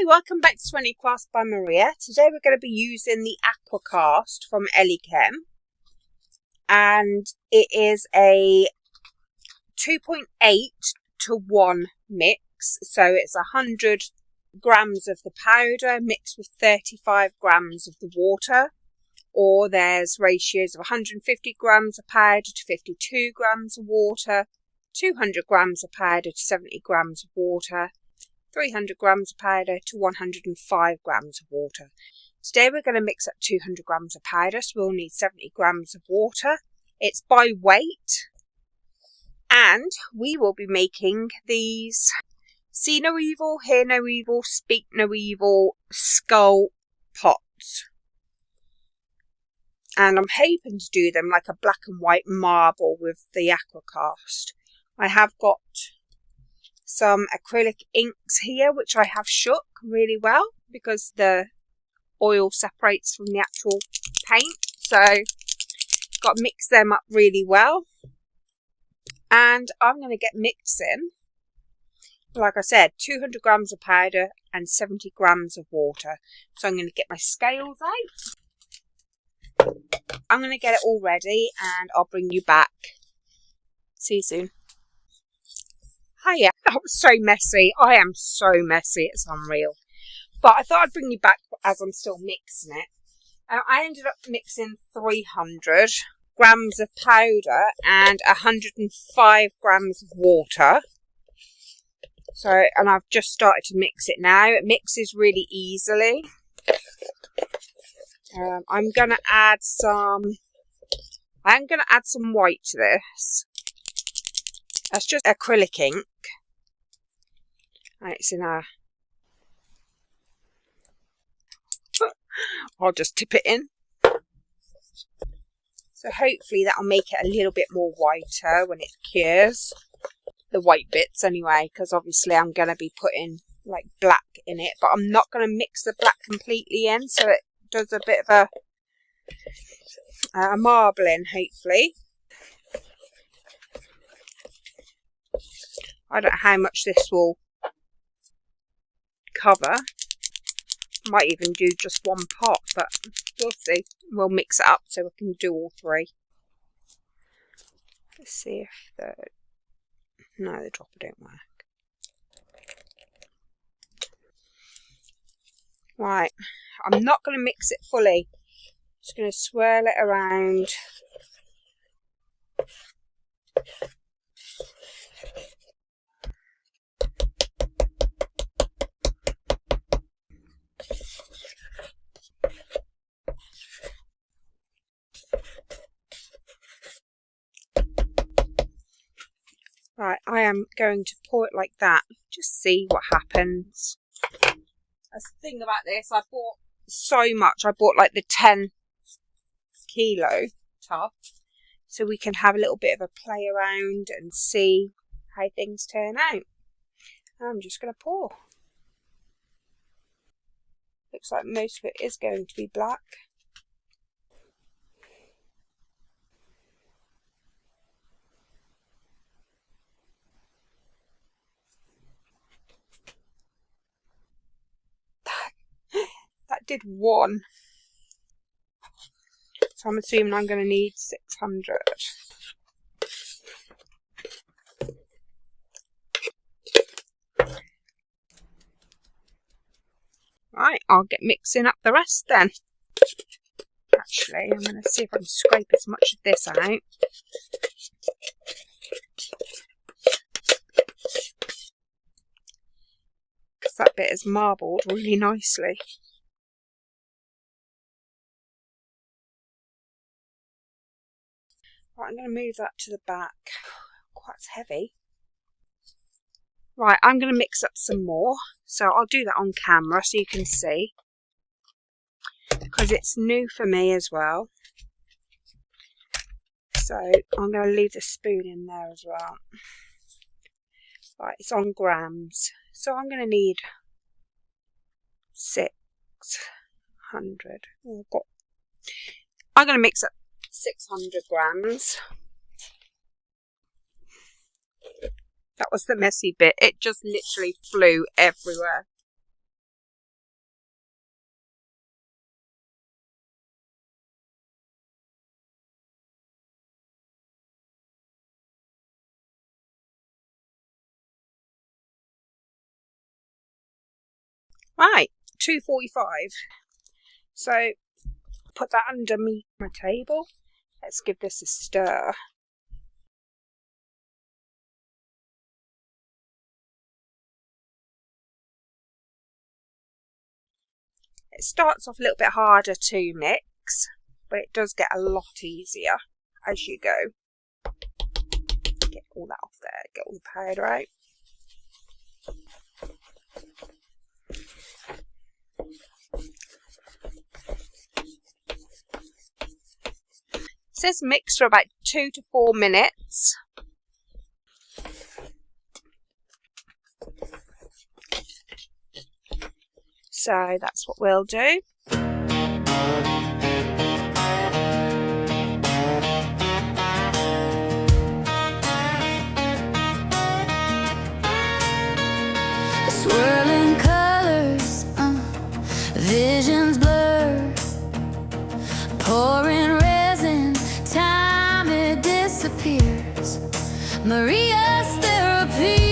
welcome back to 20 Crafts by Maria. Today we're going to be using the Aqua cast from Elichem, and it is a 2.8 to 1 mix, so it's 100 grams of the powder mixed with 35 grams of the water, or there's ratios of 150 grams of powder to 52 grams of water, 200 grams of powder to 70 grams of water, 300 grams of powder to 105 grams of water. Today we're going to mix up 200 grams of powder, so we'll need 70 grams of water. It's by weight, and we will be making these See No Evil, Hear No Evil, Speak No Evil skull pots. And I'm hoping to do them like a black and white marble with the Aqua cast. I have got some acrylic inks here, which I have shook really well because the oil separates from the actual paint. So got to mix them up really well. And I'm going to get mixing, like I said, 200 grams of powder and 70 grams of water. So I'm going to get my scales out. I'm going to get it all ready and I'll bring you back. See you soon. Hiya. That was so messy. I am so messy. It's unreal. But I thought I'd bring you back as I'm still mixing it. I ended up mixing 300 grams of powder and 105 grams of water. So, and I've just started to mix it now. It mixes really easily. I'm going to add some white to this. That's just acrylic ink. And it's in a... I'll just tip it in. So hopefully that'll make it a little bit more whiter when it cures. The white bits anyway, because obviously I'm going to be putting like black in it. But I'm not going to mix the black completely in, so it does a bit of a marbling, hopefully. I don't know how much this will cover. Might even do just one pot, but we'll see. We'll mix it up so we can do all three. Let's see if no, the dropper don't work. Right, I'm not going to mix it fully. Just going to swirl it around. Right, I am going to pour it like that. Just see what happens. That's the thing about this. I bought so much. I bought like the 10 kilo tub. So we can have a little bit of a play around and see how things turn out. I'm just going to pour. Looks like most of it is going to be black. That did one. So I'm assuming I'm going to need 600. Right, I'll get mixing up the rest then. Actually, I'm going to see if I can scrape as much of this out. Because that bit is marbled really nicely. Right, I'm going to move that to the back. Quite heavy. Right, I'm going to mix up some more. So I'll do that on camera so you can see. Because it's new for me as well. So I'm going to leave the spoon in there as well. Right, it's on grams. So I'm going to need 600. I'm going to mix up 600 grams. That was the messy bit. It just literally flew everywhere. Right, 2:45. So put that under my table. Let's give this a stir. It starts off a little bit harder to mix, but it does get a lot easier as you go. Get all that off there, get all the powder out. It says mix for about 2 to 4 minutes. So that's what we'll do. Swirling colors, visions blur, pouring resin, time it disappears. Maria's therapy.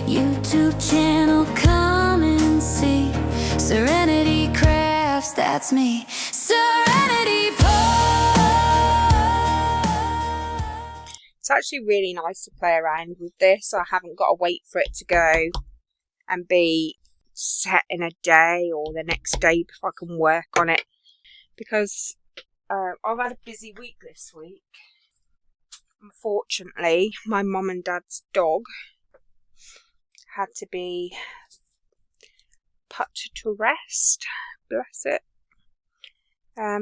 YouTube channel, come and see. Serenity Crafts, that's me. Serenity It's actually really nice to play around with this. I haven't got to wait for it to go and be set in a day or the next day before I can work on it, because I've had a busy week this week. Unfortunately, my mum and dad's dog had to be put to rest. Bless it.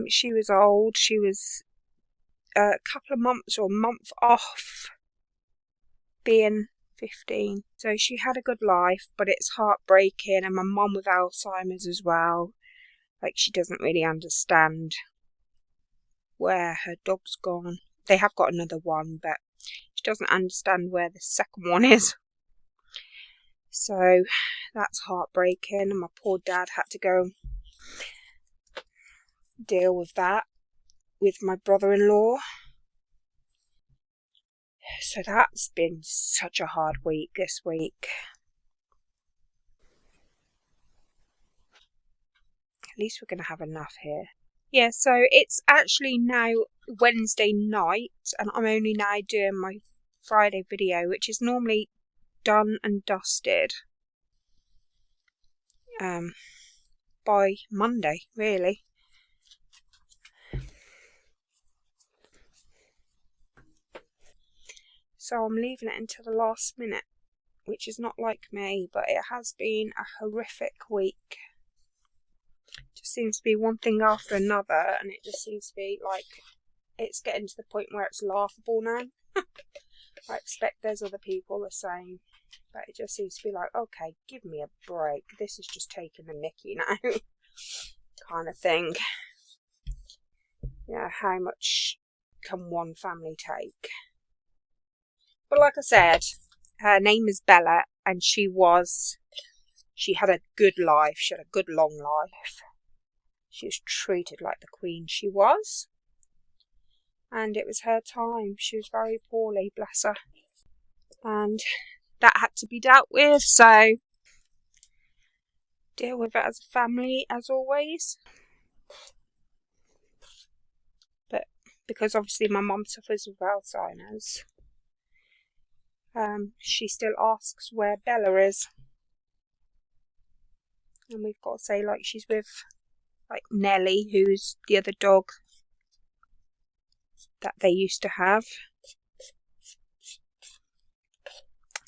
She was old. She was a couple of months or a month off being 15. So she had a good life, but it's heartbreaking. And my mum with Alzheimer's as well. Like, she doesn't really understand where her dog's gone. They have got another one, but she doesn't understand where the second one is. So that's heartbreaking. And my poor dad had to go deal with that with my brother-in-law. So that's been such a hard week this week. At least we're going to have enough here. Yeah, so it's actually now Wednesday night, and I'm only now doing my Friday video, which is normally done and dusted by Monday, really. So I'm leaving it until the last minute, which is not like me, but it has been a horrific week. Just seems to be one thing after another, and it just seems to be like it's getting to the point where it's laughable now. I expect there's other people the same, but it just seems to be like, okay, give me a break. This is just taking the mickey now, kind of thing. Yeah, how much can one family take? But like I said, her name is Bella, and she had a good life. She had a good long life. She was treated like the queen she was. And it was her time. She was very poorly, bless her. And that had to be dealt with, so deal with it as a family, as always. But because obviously my mum suffers with Alzheimer's, she still asks where Bella is. And we've got to say, like, she's with, like, Nellie, who's the other dog that they used to have.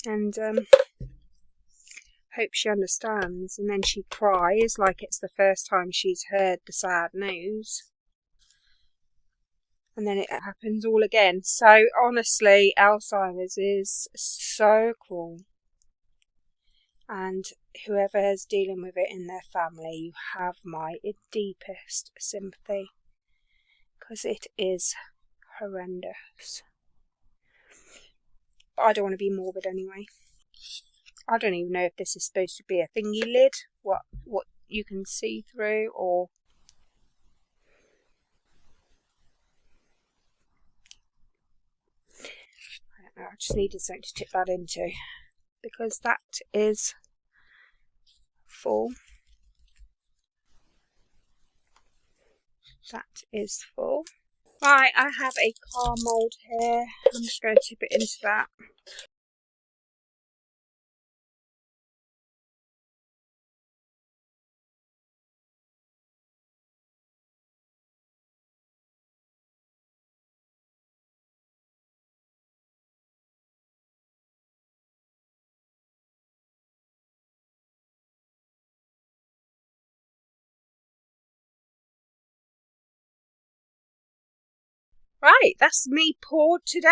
And hope she understands. And then she cries like it's the first time she's heard the sad news. And then it happens all again. So honestly, Alzheimer's is so cruel. And whoever is dealing with it in their family, you have my deepest sympathy. Because it is horrendous. But I don't want to be morbid anyway. I don't even know if this is supposed to be a thingy lid. What you can see through, or... I just needed something to tip that into. because that is full. That is full. Right, I have a car mould here. I'm just going to tip it into that. Right, that's me poured today.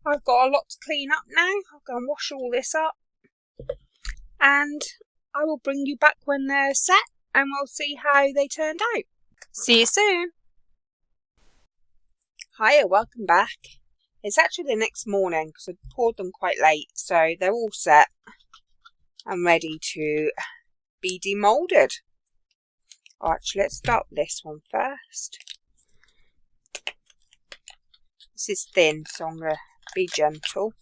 I've got a lot to clean up now. I'll go and wash all this up. And I will bring you back when they're set and we'll see how they turned out. See you soon. Hiya, welcome back. It's actually the next morning because I poured them quite late, so they're all set and ready to be demoulded. Oh, actually, let's start with this one first. This is thin, so I'm going to be gentle.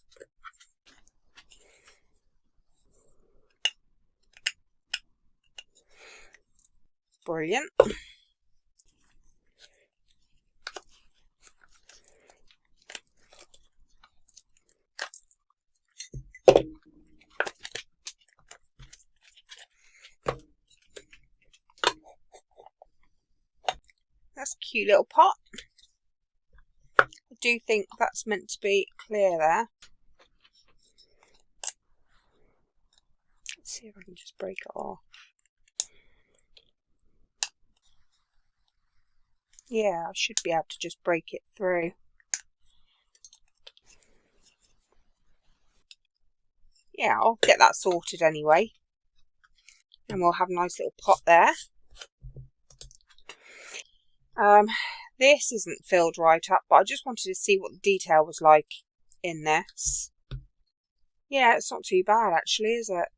Brilliant. That's a cute little pot. I do think that's meant to be clear there. Let's see if I can just break it off. Yeah, I should be able to just break it through. Yeah, I'll get that sorted anyway. And we'll have a nice little pot there. This isn't filled right up, but I just wanted to see what the detail was like in this. Yeah, it's not too bad actually, is it?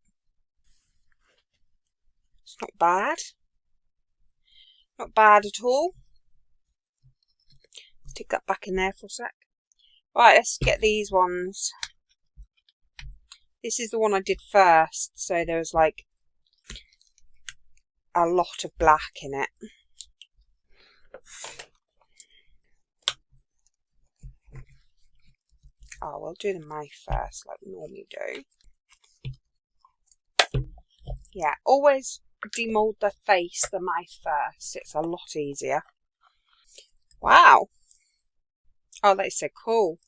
It's not bad. Not bad at all. Stick that back in there for a sec. Right, let's get these ones. This is the one I did first, so there was like a lot of black in it. Oh, we'll do the mouth first, like we normally do. Yeah, always demould the face, the mouth first. It's a lot easier. Wow. Oh, that is so cool.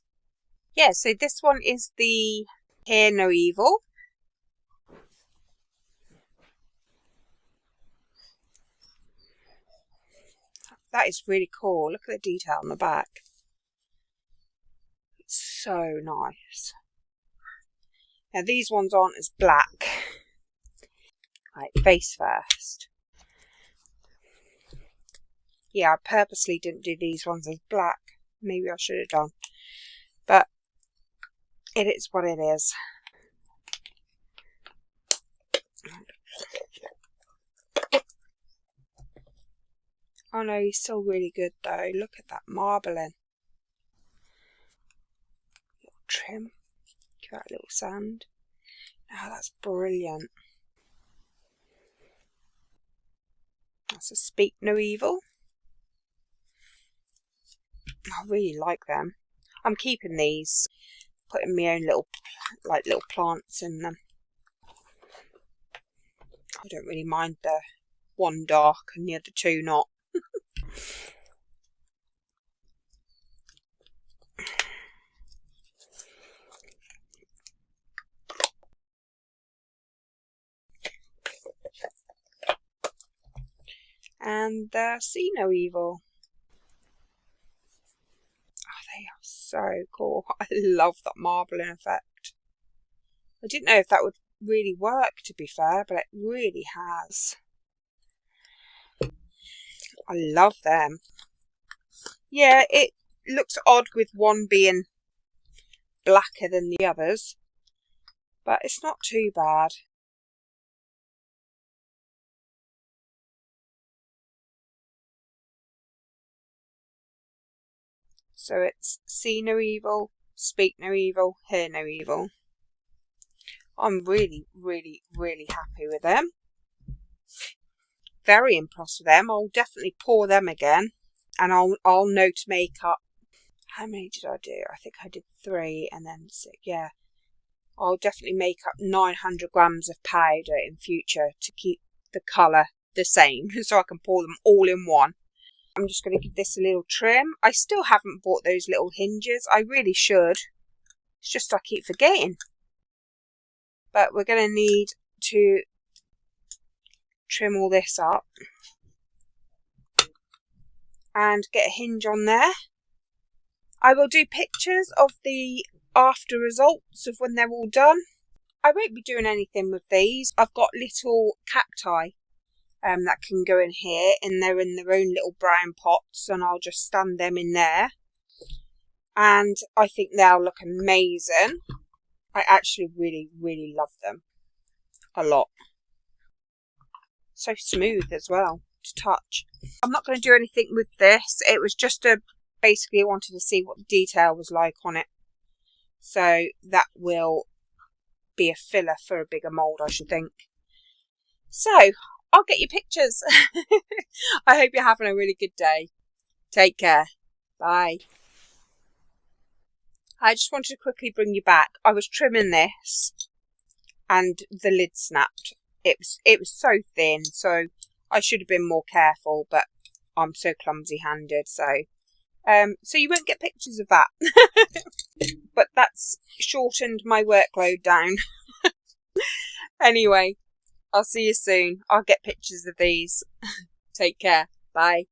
Yeah, so this one is the Hear No Evil. That is really cool. Look at the detail on the back. It's so nice. Now these ones aren't as black. Right, face first. Yeah, I purposely didn't do these ones as black. Maybe I should have done. But it is what it is. Oh no, he's still really good though. Look at that marbling. Little trim. Give that a little sand. Oh, that's brilliant. That's a Speak No Evil. I really like them. I'm keeping these. Putting my own little plants in them. I don't really mind the one dark and the other two not. And the See No Evil. Oh, they are so cool. I love that marbling effect. I didn't know if that would really work, to be fair, but it really has. I love them. Yeah, it looks odd with one being blacker than the others, but it's not too bad. So it's See No Evil, Speak No Evil, Hear No Evil. I'm really, really, really happy with them. Very impressed with them. I'll definitely pour them again, and I'll know to make up. How many did I do? I think I did 3 and then 6. Yeah, I'll definitely make up 900 grams of powder in future to keep the colour the same, so I can pour them all in one. I'm just going to give this a little trim. I still haven't bought those little hinges. I really should. It's just I keep forgetting. But we're going to need to trim all this up and get a hinge on there. I will do pictures of the after results of when they're all done. I won't be doing anything with these. I've got little cacti that can go in here, and they're in their own little brown pots, and I'll just stand them in there, and I think they'll look amazing. I actually really, really love them a lot. So smooth as well to touch. I'm not going to do anything with this. It was just basically I wanted to see what the detail was like on it, so that will be a filler for a bigger mould, I should think. So I'll get you pictures. I hope you're having a really good day. Take care. Bye. I just wanted to quickly bring you back. I was trimming this and the lid snapped. It was so thin, so I should have been more careful, but I'm so clumsy-handed, so you won't get pictures of that. But that's shortened my workload down. Anyway, I'll see you soon. I'll get pictures of these. Take care. Bye.